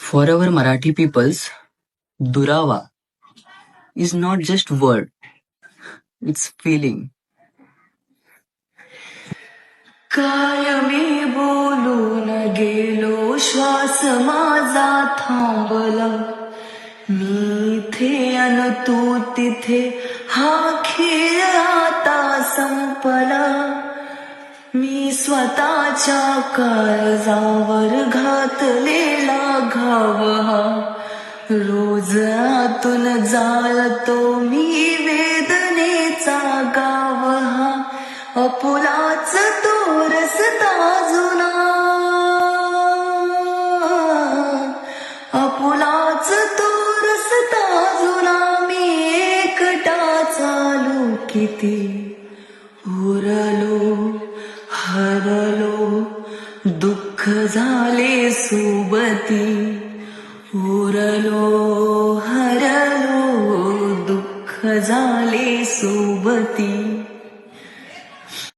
For our Marathi peoples, Durawa is not just word, it's feeling. काय मी बोलून गेलो, श्वास माझा थांबला. मी इथे अन तू तिथे, हा खेळ आता संपला. मी स्वतःच्या काळजावर घातलेला घाव हा, रोज आतून जाळतो मी वेदनेचा गाव हा. आपुलाच तो रस्ता जुना, आपुलाच तो रस्ता जुना. मी एकटा चालू किती, उरलो हरलो दुःख झाले सोबती. उरलो हरलो दुःख झाले सोबती.